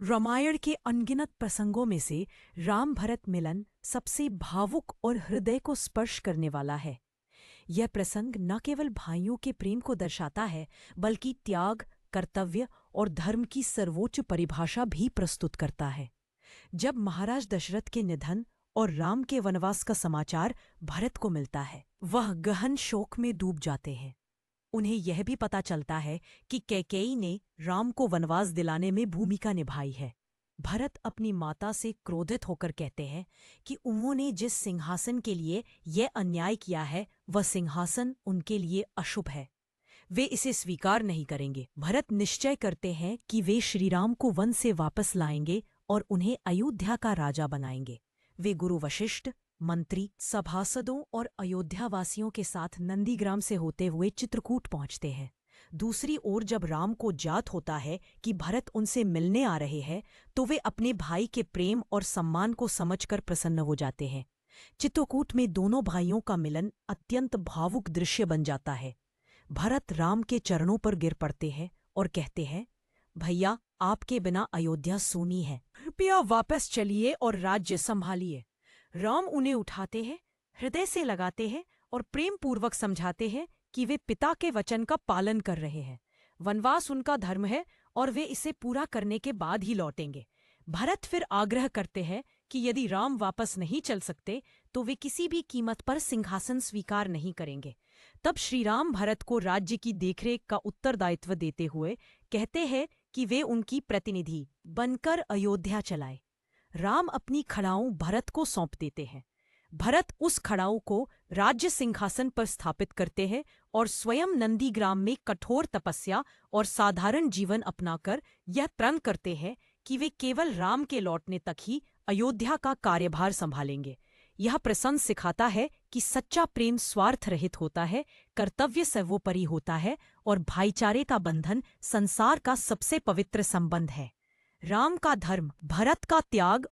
रामायण के अनगिनत प्रसंगों में से राम भरत मिलन सबसे भावुक और हृदय को स्पर्श करने वाला है। यह प्रसंग न केवल भाइयों के प्रेम को दर्शाता है, बल्कि त्याग, कर्तव्य और धर्म की सर्वोच्च परिभाषा भी प्रस्तुत करता है। जब महाराज दशरथ के निधन और राम के वनवास का समाचार भरत को मिलता है, वह गहन शोक में डूब जाते हैं। उन्हें यह भी पता चलता है कि कैकेयी ने राम को वनवास दिलाने में भूमिका निभाई है। भरत अपनी माता से क्रोधित होकर कहते हैं कि उन्होंने जिस सिंहासन के लिए यह अन्याय किया है, वह सिंहासन उनके लिए अशुभ है। वे इसे स्वीकार नहीं करेंगे। भरत निश्चय करते हैं कि वे श्रीराम को वन से वापस लाएंगे और उन्हें अयोध्या का राजा बनाएंगे। वे गुरु वशिष्ठ, मंत्री, सभासदों और अयोध्यावासियों के साथ नंदीग्राम से होते हुए चित्रकूट पहुंचते हैं। दूसरी ओर जब राम को ज्ञात होता है कि भरत उनसे मिलने आ रहे हैं, तो वे अपने भाई के प्रेम और सम्मान को समझकर प्रसन्न हो जाते हैं। चित्रकूट में दोनों भाइयों का मिलन अत्यंत भावुक दृश्य बन जाता है। भरत राम के चरणों पर गिर पड़ते हैं और कहते हैं, भैया, आपके बिना अयोध्या सूनी है। कृपया वापस चलिए और राज्य संभालिए। राम उन्हें उठाते हैं, हृदय से लगाते हैं और प्रेम पूर्वक समझाते हैं कि वे पिता के वचन का पालन कर रहे हैं। वनवास उनका धर्म है और वे इसे पूरा करने के बाद ही लौटेंगे। भरत फिर आग्रह करते हैं कि यदि राम वापस नहीं चल सकते तो वे किसी भी कीमत पर सिंहासन स्वीकार नहीं करेंगे। तब श्रीराम भरत को राज्य की देखरेख का उत्तरदायित्व देते हुए कहते हैं कि वे उनकी प्रतिनिधि बनकर अयोध्या चलाए। राम अपनी खड़ाऊं भरत को सौंप देते हैं। भरत उस खड़ाऊ को राज्य सिंहासन पर स्थापित करते हैं और स्वयं नंदीग्राम में कठोर तपस्या और साधारण जीवन अपनाकर यह प्रण करते हैं कि वे केवल राम के लौटने तक ही अयोध्या का कार्यभार संभालेंगे। यह प्रसंग सिखाता है कि सच्चा प्रेम स्वार्थ रहित होता है, कर्तव्य सर्वोपरि होता है और भाईचारे का बंधन संसार का सबसे पवित्र संबंध है। राम का धर्म, भरत का त्याग